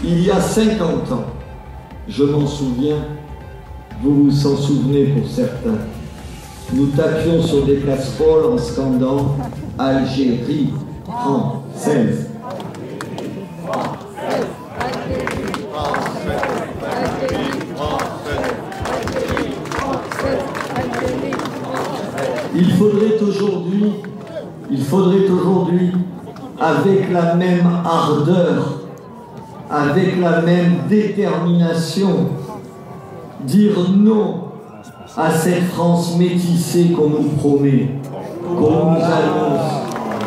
Il y a 50 ans, je m'en souviens, vous vous en souvenez pour certains, nous tapions sur des casseroles en scandant « Algérie française ». Il faudrait aujourd'hui, avec la même ardeur, avec la même détermination, dire non à cette France métissée qu'on nous promet, qu'on nous annonce,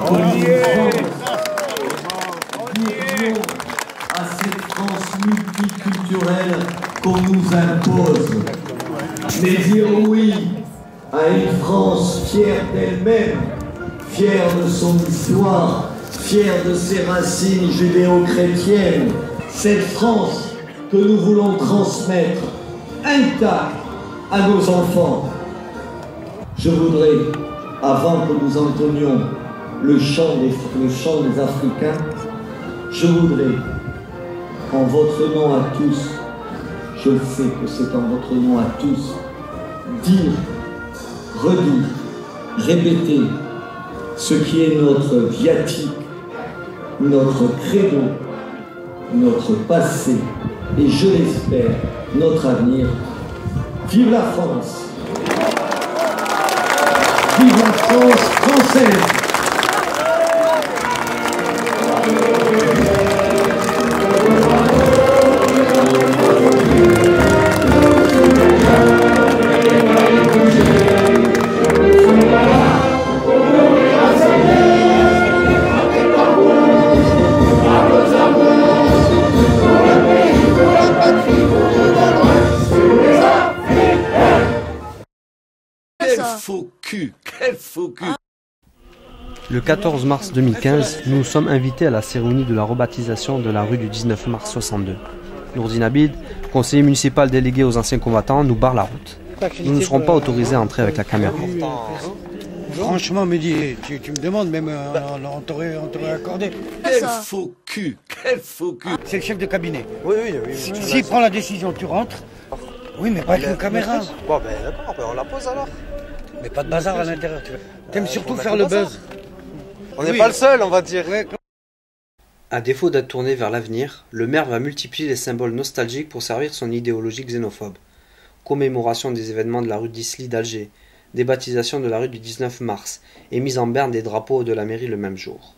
qu'on nous vend. Dire non à cette France multiculturelle qu'on nous impose. Mais dire oui à une France fière d'elle-même, fière de son histoire, fière de ses racines judéo-chrétiennes, cette France que nous voulons transmettre intacte à nos enfants. Je voudrais, avant que nous entonnions le chant des Africains, je voudrais, en votre nom à tous, je sais que c'est en votre nom à tous, dire, redire, répéter ce qui est notre viatique, notre credo, notre passé et, je l'espère, notre avenir. Vive la France! Vive la France française! Quel faux cul. Le 14 mars 2015, nous sommes invités à la cérémonie de la rebaptisation de la rue du 19 mars 62. Nourdine Abid, conseiller municipal délégué aux anciens combattants, nous barre la route. Nous ne serons pas autorisés à entrer avec la caméra. Franchement, Mehdi, tu me demandes, même on t'aurait accordé. Quel faux cul. C'est le chef de cabinet. Oui. S'il prend la décision, tu rentres. Oui, mais pas avec une caméra. Bon, ben d'accord, on la pose alors. Mais pas de bazar à l'intérieur, tu vois. T'aimes surtout faire le buzz. On n'est pas le seul, on va dire. Ouais. À défaut d'être tourné vers l'avenir, le maire va multiplier les symboles nostalgiques pour servir son idéologie xénophobe. Commémoration des événements de la rue d'Isly d'Alger, débaptisation de la rue du 19 mars et mise en berne des drapeaux de la mairie le même jour.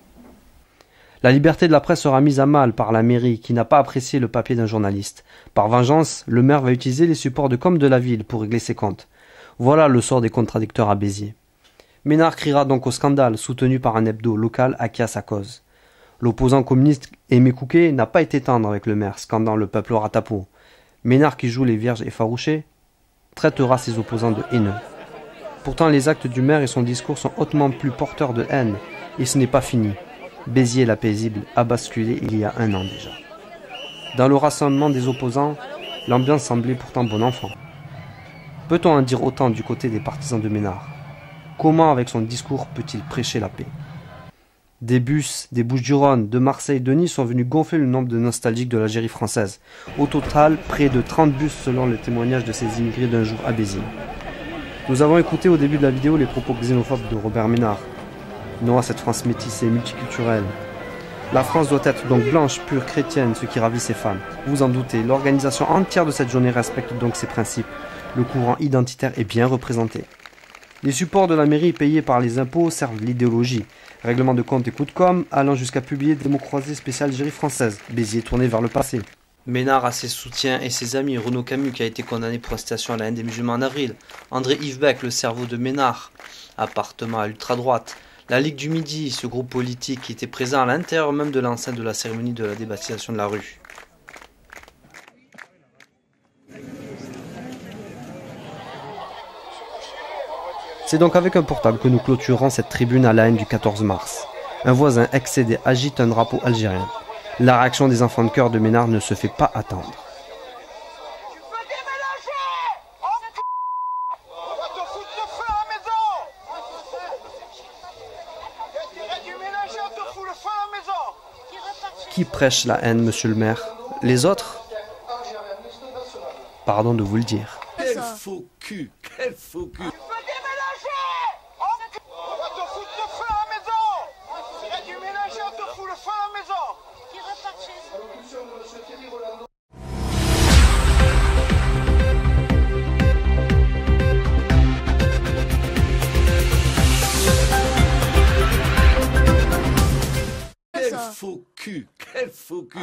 La liberté de la presse sera mise à mal par la mairie qui n'a pas apprécié le papier d'un journaliste. Par vengeance, le maire va utiliser les supports de com de la ville pour régler ses comptes. Voilà le sort des contradicteurs à Béziers. Ménard criera donc au scandale, soutenu par un hebdo local acquis à sa cause. L'opposant communiste Aimé Couquet n'a pas été tendre avec le maire, scandant le peuple au ratapo. Ménard, qui joue les vierges effarouchées, traitera ses opposants de haineux. Pourtant, les actes du maire et son discours sont hautement plus porteurs de haine, et ce n'est pas fini. Béziers la paisible a basculé il y a 1 an déjà. Dans le rassemblement des opposants, l'ambiance semblait pourtant bon enfant. Peut-on en dire autant du côté des partisans de Ménard? Comment, avec son discours, peut-il prêcher la paix? Des bus des Bouches-du-Rhône, de Marseille, de Nice sont venus gonfler le nombre de nostalgiques de l'Algérie française. Au total, près de 30 bus selon le témoignage de ces immigrés d'un jour à Béziers. Nous avons écouté au début de la vidéo les propos xénophobes de Robert Ménard. Non à cette France métissée et multiculturelle. La France doit être donc blanche, pure, chrétienne, ce qui ravit ses femmes. Vous en doutez, l'organisation entière de cette journée respecte donc ses principes. Le courant identitaire est bien représenté. Les supports de la mairie payés par les impôts servent l'idéologie. Règlement de compte et coup de com', allant jusqu'à publier des mots croisés spécial Algérie française. Béziers tourné vers le passé. Ménard a ses soutiens et ses amis. Renaud Camus qui a été condamné pour incitation à la haine des musulmans en avril. André-Yves Beck, le cerveau de Ménard. Appartement à l'ultra-droite. La Ligue du Midi, ce groupe politique qui était présent à l'intérieur même de l'enceinte de la cérémonie de la débaptisation de la rue. C'est donc avec un portable que nous clôturons cette tribune à la haine du 14 mars. Un voisin excédé agite un drapeau algérien. La réaction des enfants de chœur de Ménard ne se fait pas attendre. Qui prêche la haine, monsieur le maire? Les autres, pardon de vous le dire. Quel faux cul, quel faux cul. On va te foutre le feu à la maison. Il y a du ménager, on te fout le feu à la maison. Qui repart chez Quel faux cul, quel faux cul.